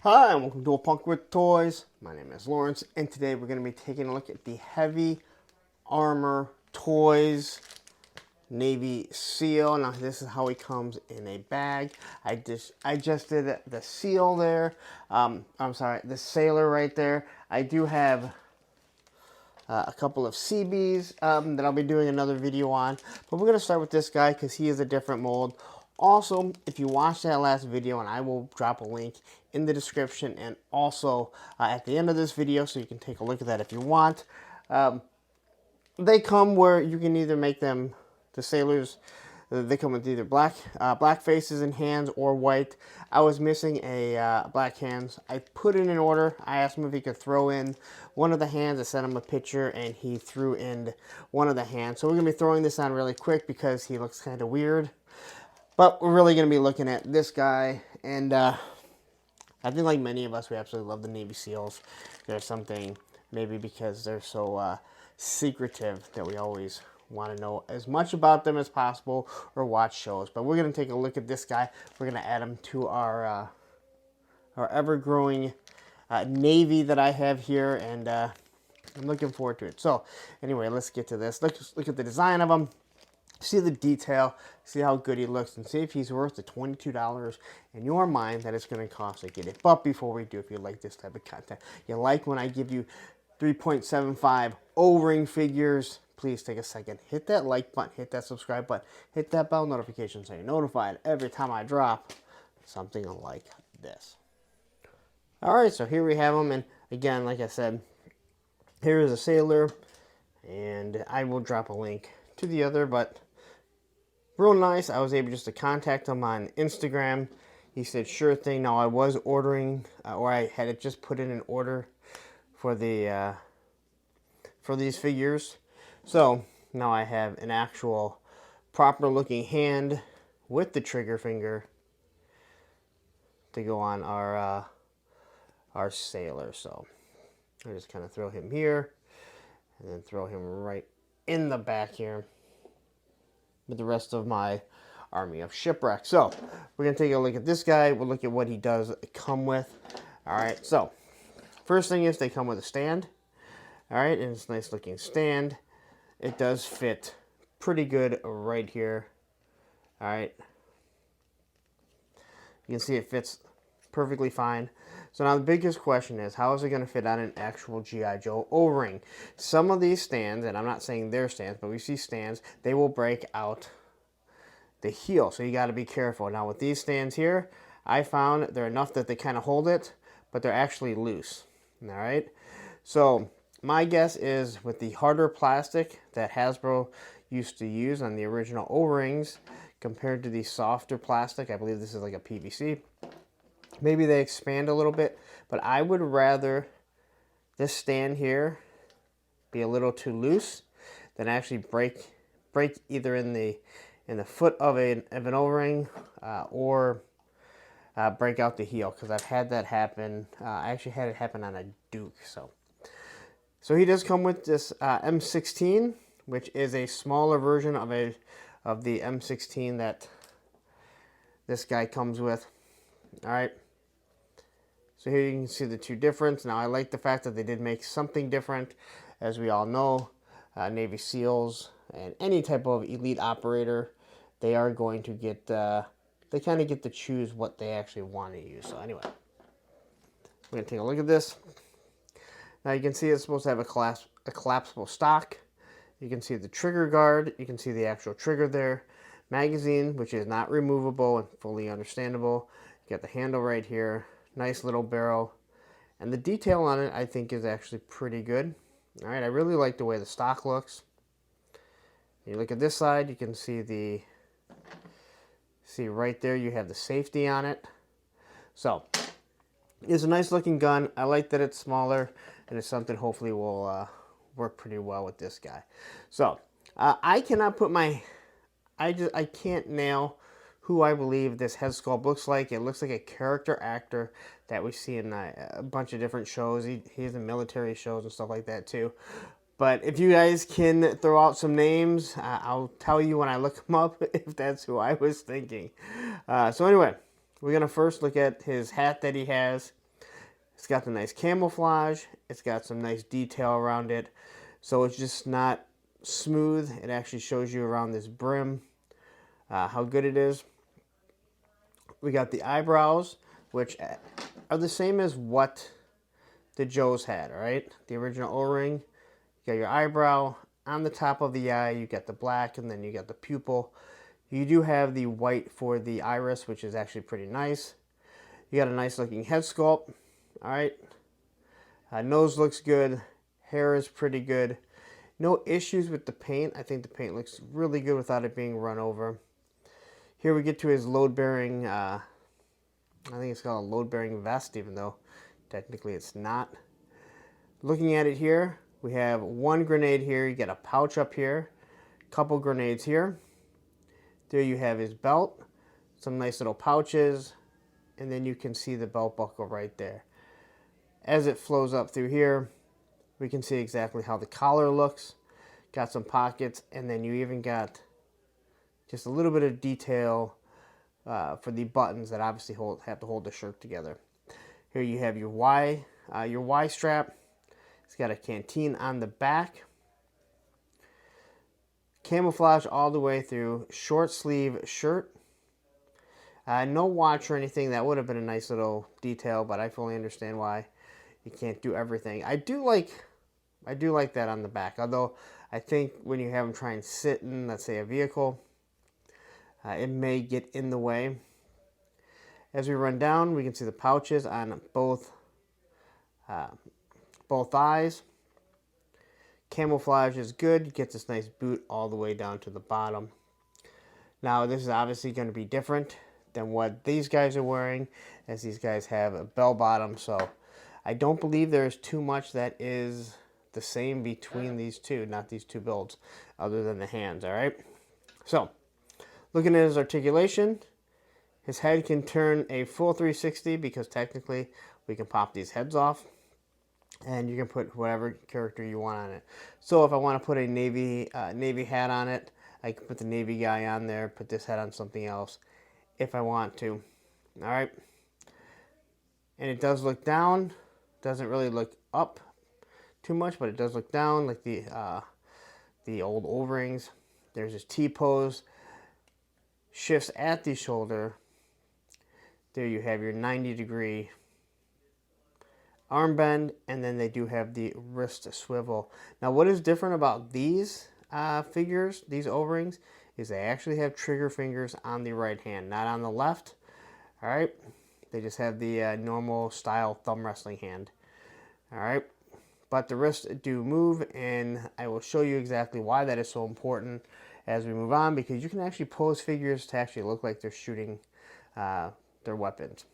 Hi, and welcome to A Punk with Toys. My name is Lawrence, and today we're going to be taking a look at the Heavy Armor Toys Navy Seal. Now, this is how he comes in a bag. I just did the seal there. I'm sorry, the sailor right there. I do have a couple of CBs that I'll be doing another video on. But we're going to start with this guy because he is a different mold. Also, if you watched that last video, and I will drop a link in the description and also at the end of this video so you can take a look at that if you want. They come where you can either make them, the sailors, they come with either black faces and hands or white. I was missing a black hands. I put in an order. I asked him if he could throw in one of the hands. I sent him a picture and he threw in one of the hands. So we're going to be throwing this on really quick because he looks kind of weird. But we're really going to be looking at this guy. And I think like many of us, we absolutely love the Navy SEALs. There's something, maybe because they're so secretive, that we always want to know as much about them as possible or watch shows. But we're going to take a look at this guy. We're going to add him to our ever-growing Navy that I have here. And I'm looking forward to it. So anyway, let's get to this. Let's look at the design of him. See the detail, see how good he looks, and see if he's worth the $22 in your mind that it's going to cost to get it. But before we do, if you like this type of content, you like when I give you 3.75 O-ring figures, please take a second, hit that like button, hit that subscribe button, hit that bell notification so you're notified every time I drop something like this. Alright, so here we have him, and again, like I said, here is a sailor, and I will drop a link to the other, but real nice. I was able just to contact him on Instagram. He said, sure thing. Now, I was ordering, or I had it just put in an order for the for these figures. So, now I have an actual proper looking hand with the trigger finger to go on our sailor. So, I just kind of throw him here, and then throw him right in the back here with the rest of my army of shipwrecks. So we're going to take a look at this guy. We'll look at what he does come with. All right, so first thing is they come with a stand. All right, and it's a nice looking stand. It does fit pretty good right here. All right. You can see it fits perfectly fine. So now the biggest question is, how is it going to fit on an actual G.I. Joe O-ring? Some of these stands, and I'm not saying they're stands, but we see stands, they will break out the heel. So you got to be careful. Now with these stands here, I found they're enough that they kind of hold it, but they're actually loose. All right. So my guess is with the harder plastic that Hasbro used to use on the original O-rings compared to the softer plastic, I believe this is like a PVC, maybe they expand a little bit, but I would rather this stand here be a little too loose than actually break either in the foot of an O-ring or break out the heel, because I've had that happen. I actually had it happen on a Duke. So he does come with this M16, which is a smaller version of the M16 that this guy comes with. All right. So here you can see the two difference. Now I like the fact that they did make something different. As we all know, Navy SEALs and any type of elite operator, they are going to get, they kind of get to choose what they actually want to use. So anyway, we're going to take a look at this. Now you can see it's supposed to have a collapsible stock. You can see the trigger guard. You can see the actual trigger there. Magazine, which is not removable and fully understandable. You got the handle right here. Nice little barrel. And the detail on it, I think, is actually pretty good. All right, I really like the way the stock looks. You look at this side, you can see right there, you have the safety on it. So, it's a nice looking gun. I like that it's smaller, and it's something hopefully will work pretty well with this guy. So, I cannot put I can't nail who I believe this head sculpt looks like. It looks like a character actor that we see in a bunch of different shows. He's in military shows and stuff like that too. But if you guys can throw out some names, I'll tell you when I look them up if that's who I was thinking. So anyway, we're going to first look at his hat that he has. It's got the nice camouflage. It's got some nice detail around it. So it's just not smooth. It actually shows you around this brim how good it is. We got the eyebrows, which are the same as what the Joes had, all right? The original O-ring. You got your eyebrow on the top of the eye. You got the black, and then you got the pupil. You do have the white for the iris, which is actually pretty nice. You got a nice looking head sculpt, all right? Nose looks good. Hair is pretty good. No issues with the paint. I think the paint looks really good without it being run over. Here we get to his load-bearing, I think it's called a load-bearing vest, even though technically it's not. Looking at it here, we have one grenade here. You get a pouch up here, couple grenades here. There you have his belt, some nice little pouches, and then you can see the belt buckle right there. As it flows up through here, we can see exactly how the collar looks. Got some pockets, and then you even got just a little bit of detail for the buttons that obviously have to hold the shirt together. Here you have your Y strap. It's got a canteen on the back. Camouflage all the way through. Short sleeve shirt. No watch or anything. That would have been a nice little detail, but I fully understand why you can't do everything. I do like that on the back, although I think when you have them try and sit in, let's say, a vehicle, it may get in the way. As we run down, we can see the pouches on both eyes. Camouflage is good. You get this nice boot all the way down to the bottom. Now, this is obviously going to be different than what these guys are wearing, as these guys have a bell bottom. So I don't believe there's too much that is the same between these two, not these two builds, other than the hands, all right? So, looking at his articulation, his head can turn a full 360 because technically we can pop these heads off, and you can put whatever character you want on it. So if I want to put a Navy hat on it, I can put the Navy guy on there, put this head on something else if I want to. All right. And it does look down. Doesn't really look up too much, but it does look down like the old O-rings. There's his T-pose. Shifts at the shoulder. There you have your 90-degree arm bend, and then they do have the wrist swivel. Now, what is different about these figures, these O-rings, is they actually have trigger fingers on the right hand, not on the left. All right, they just have the normal style thumb wrestling hand. All right, but the wrists do move, and I will show you exactly why that is so important as we move on, because you can actually pose figures to actually look like they're shooting their weapons.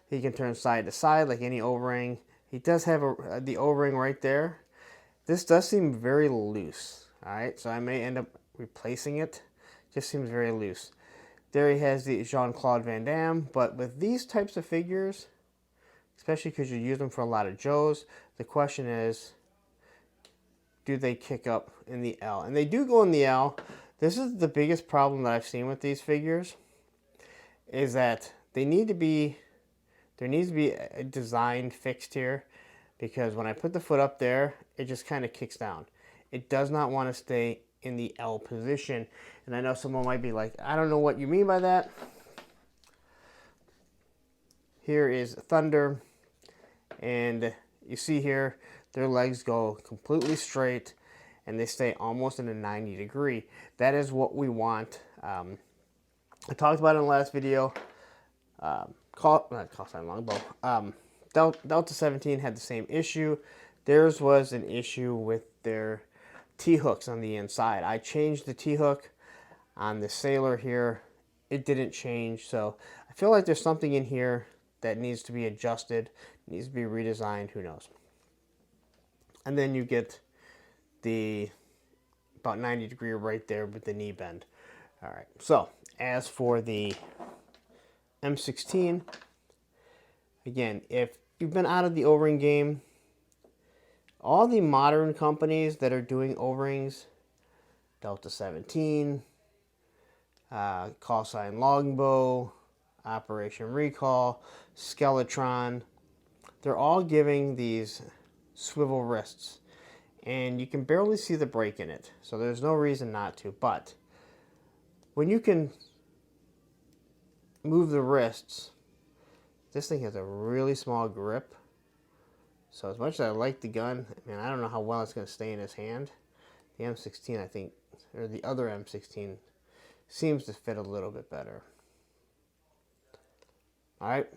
He can turn side to side like any O-ring. He does have the O-ring right there. This does seem very loose. All right, so I may end up replacing it. Just seems very loose. There he has the Jean-Claude Van Damme, but with these types of figures, especially because you use them for a lot of Joes, the question is, do they kick up in the L? And they do go in the L. This is the biggest problem that I've seen with these figures, is that there needs to be a design fixed here, because when I put the foot up there, it just kind of kicks down. It does not want to stay in the L position. And I know someone might be like, I don't know what you mean by that. Here is Thunder, and you see here, their legs go completely straight, and they stay almost in a 90-degree. That is what we want. I talked about it in the last video. Call sign longbow. Delta 17 had the same issue. Theirs was an issue with their T-hooks on the inside. I changed the T-hook on the Sailor here. It didn't change, so I feel like there's something in here that needs to be adjusted, needs to be redesigned, who knows. And then you get the about 90-degree right there with the knee bend. All right, so as for the M16, again, if you've been out of the O-ring game, all the modern companies that are doing O-rings, Delta 17, Call Sign Longbow, Operation Recall, Skeletron, they're all giving these swivel wrists, and you can barely see the break in it, so there's no reason not to. But when you can move the wrists, this thing has a really small grip. So as much as I like the gun, man, I don't know how well it's going to stay in his hand. The M16, I think, or the other M16, seems to fit a little bit better. Alright,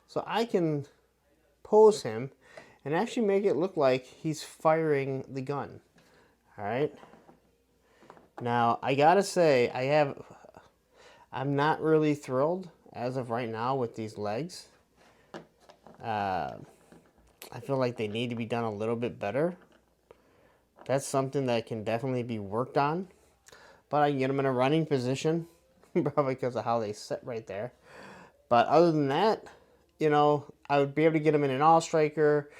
so I can pose him and actually make it look like he's firing the gun. Alright. Now, I gotta say, I'm not really thrilled as of right now with these legs. I feel like they need to be done a little bit better. That's something that can definitely be worked on. But I can get them in a running position, probably because of how they sit right there. But other than that, you know, I would be able to get them in an all striker,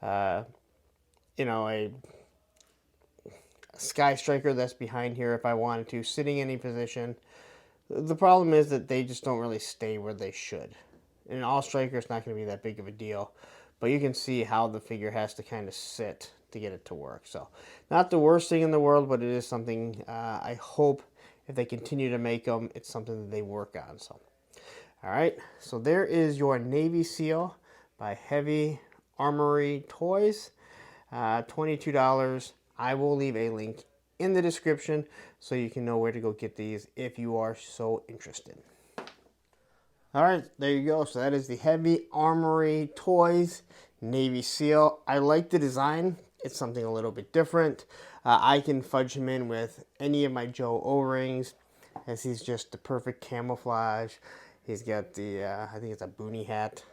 you know, a sky striker that's behind here if I wanted to, sitting in any position. The problem is that they just don't really stay where they should. In an all striker, it's not going to be that big of a deal. But you can see how the figure has to kind of sit to get it to work. So, not the worst thing in the world, but it is something I hope if they continue to make them, it's something that they work on. So, all right. So there is your Navy SEAL by Heavy Armory Toys. $22. I will leave a link in the description so you can know where to go get these if you are so interested. All right, there you go. So that is the Heavy Armory Toys Navy SEAL. I like the design. It's something a little bit different. I can fudge him in with any of my Joe O-rings, as he's just the perfect camouflage. He's got the, I think it's a boonie hat.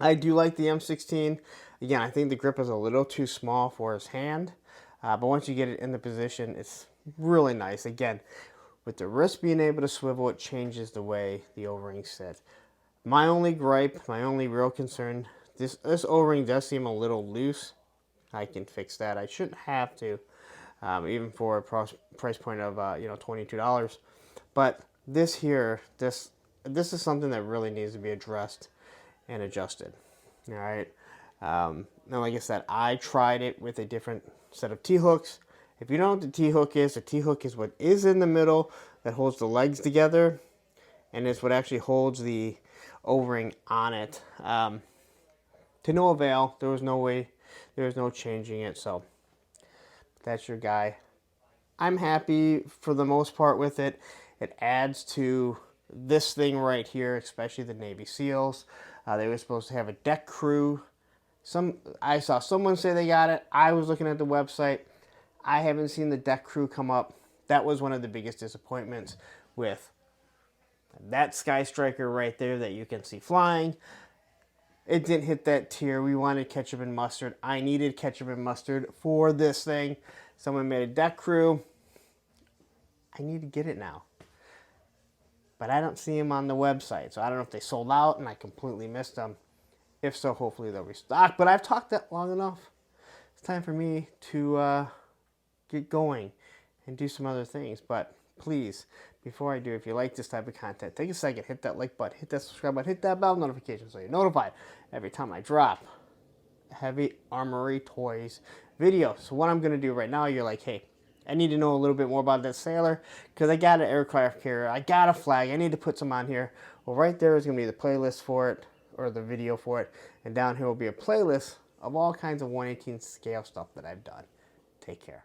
I do like the M16. Again, I think the grip is a little too small for his hand. But once you get it in the position, it's really nice. Again, with the wrist being able to swivel, it changes the way the O-ring sits. My only gripe, my only real concern, this O-ring does seem a little loose. I can fix that. I shouldn't have to, even for a price point of you know, $22. But this here, this is something that really needs to be addressed and adjusted. All right. Now, like I said, I tried it with a different set of T-hooks. If you don't know what the T-hook is what is in the middle that holds the legs together, and it's what actually holds the O-ring on it. To no avail. There was no way, there was no changing it, so that's your guy. I'm happy for the most part with it. It adds to this thing right here, especially the Navy SEALs. They were supposed to have a deck crew. I saw someone say they got it. I was looking at the website. I haven't seen the deck crew come up. That was one of the biggest disappointments with that Sky Striker right there that you can see flying. It didn't hit that tier. We wanted ketchup and mustard. I needed ketchup and mustard for this thing. Someone made a deck crew. I need to get it now. But I don't see them on the website. So I don't know if they sold out and I completely missed them. If so, hopefully they'll restock. But I've talked that long enough. It's time for me to get going and do some other things. But please, before I do, if you like this type of content, take a second, hit that like button, hit that subscribe button, hit that bell notification so you're notified every time I drop a Heavy Armory Toys video. So what I'm going to do right now, you're like, hey, I need to know a little bit more about that sailor because I got an aircraft carrier, I got a flag, I need to put some on here. Well, right there is going to be the playlist for it, or the video for it, and down here will be a playlist of all kinds of 1/18 scale stuff that I've done. Take care.